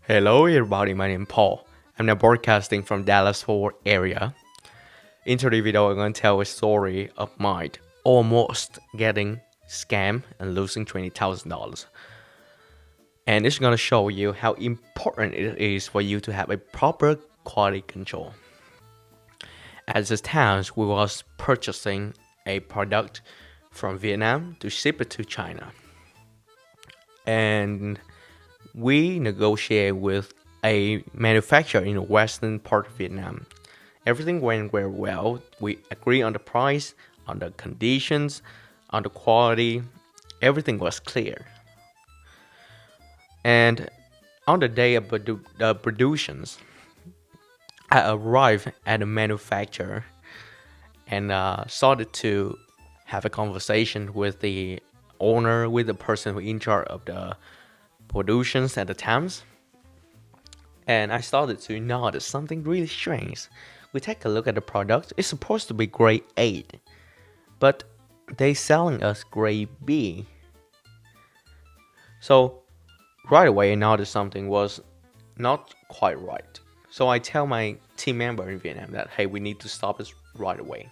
Hello everybody, my name is Paul. I'm now broadcasting from Dallas-Fort Worth area. In today's video, I'm going to tell a story of mine almost getting scammed and losing $20,000. And it's going to show you how important it is for you to have a proper quality control. At this time, we was purchasing a product from Vietnam to ship it to China. And we negotiate with a manufacturer in the western part of Vietnam. Everything went very well. We agree on the price, on the conditions, on the quality. Everything was clear. And on the day of the productions, I arrived at the manufacturer and started to have a conversation with the owner, with the person who in charge of the productions at the times. And I started to notice something really strange. We take a look at the product. It's supposed to be grade A, but they selling us grade B. So right away I noticed something was not quite right. So I tell my team member in Vietnam that hey, we need to stop this right away.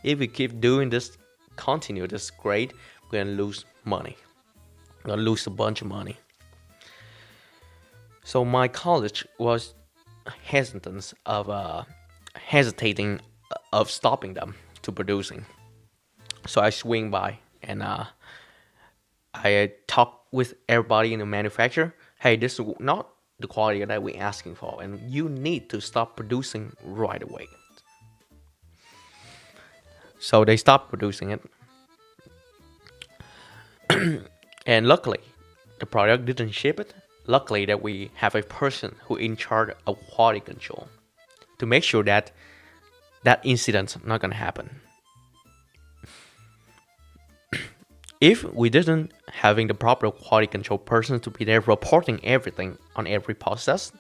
If we keep doing this, continue this grade, we're gonna lose money. We're gonna lose a bunch of money. So my college was hesitating of stopping them to producing. So I swing by and I talk with everybody in the manufacturer. Hey, this is not the quality that we're asking for, and you need to stop producing right away. So they stopped producing it, and luckily, the product didn't ship it. Luckily that we have a person who in charge of quality control to make sure that that incident's not gonna happen. If we didn't having the proper quality control person to be there reporting everything on every process,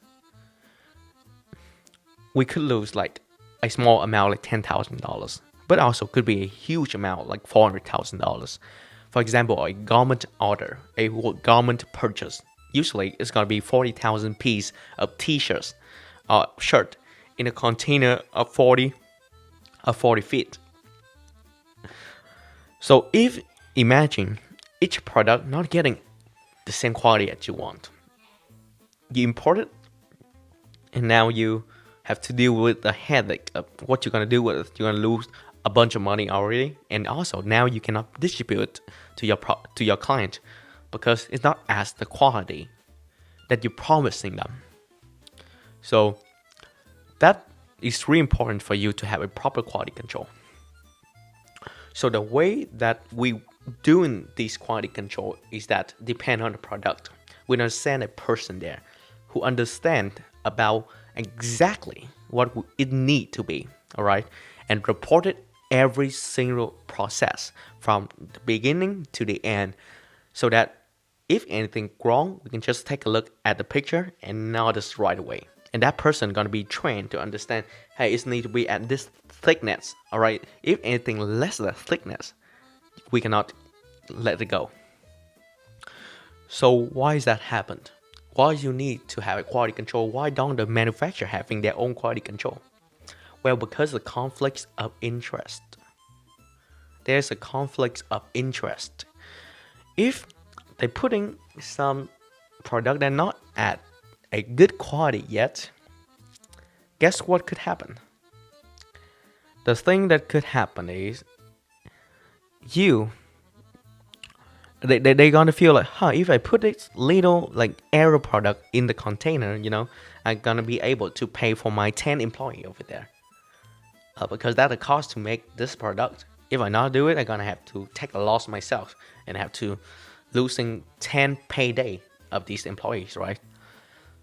we could lose like a small amount like $10,000, but also could be a huge amount like $400,000. For example, a garment order, a garment purchase. Usually, it's gonna be 40,000 pieces of T-shirts, shirt in a container of 40 feet. So if imagine each product not getting the same quality that you want, you import it, and now you have to deal with the headache of what you're gonna do with it. You're gonna lose a bunch of money already, and also now you cannot distribute to your client because it's not as the quality that you're promising them. So that is really important for you to have a proper quality control. So the way that we doing this quality control is that depend on the product. We're gonna send a person there who understand about exactly what it need to be, all right, and report it every single process from the beginning to the end, so that if anything wrong, we can just take a look at the picture and notice right away. And that person gonna be trained to understand, hey, it need to be at this thickness, all right? If anything less than thickness, we cannot let it go. So why is that happened? Why you need to have a quality control? Why don't the manufacturer having their own quality control? Well, because the conflicts of interest. There's a conflict of interest. If they're putting some product that not at a good quality yet, guess what could happen? The thing that could happen is they're gonna feel like, if I put this little like error product in the container, I'm gonna be able to pay for my 10 employee over there. Because that's the cost to make this product. If I not do it, I'm gonna have to take a loss myself and have to losing 10 payday of these employees, right?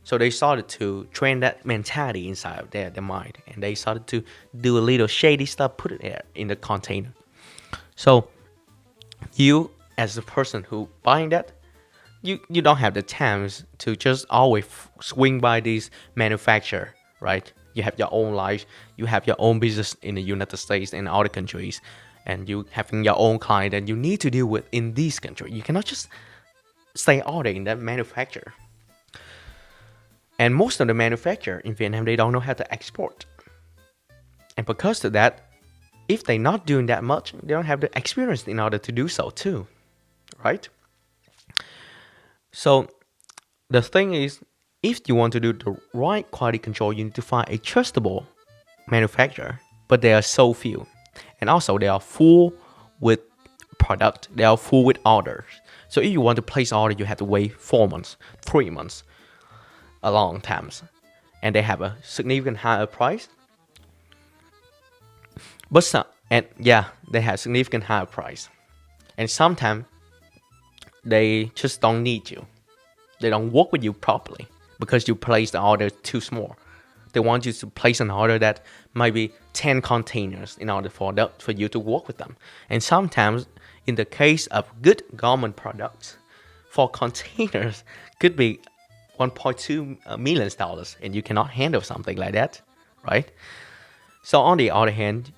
So they started to train that mentality inside of their mind, and they started to do a little shady stuff, put it there in the container. So you, as the person who buying that, you don't have the chance to just always swing by these manufacturer, right? You have your own life, you have your own business in the United States and other countries, and you having your own client that you need to deal with in this country. You cannot just stay all day in that manufacturer. And most of the manufacturer in Vietnam, they don't know how to export. And because of that, if they're not doing that much, they don't have the experience in order to do so too, right? So the thing is, if you want to do the right quality control, you need to find a trustable manufacturer, but there are so few. And also they are full with product, they are full with orders. So if you want to place order, you have to wait 4 months, 3 months, a long time. And they have a significant higher price. But some, and yeah, they have significant higher price. And sometimes they just don't need you. They don't work with you properly because you place the order too small. They want you to place an order that might be 10 containers in order for you to work with them. And sometimes, in the case of good government products, for containers could be $1.2 million, and you cannot handle something like that, right? So on the other hand,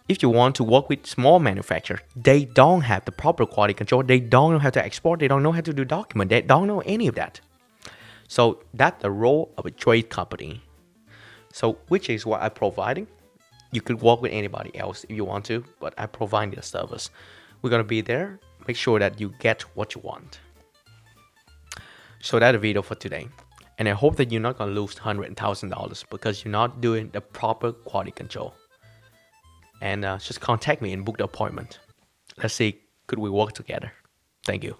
if you want to work with small manufacturers, they don't have the proper quality control. They don't know how to export. They don't know how to do document. They don't know any of that. So that's the role of a trade company. So which is what I'm providing. You could work with anybody else if you want to, but I provide the service. We're going to be there. Make sure that you get what you want. So that's the video for today. And I hope that you're not going to lose $100,000 because you're not doing the proper quality control. And just contact me and book the appointment. Let's see, could we work together? Thank you.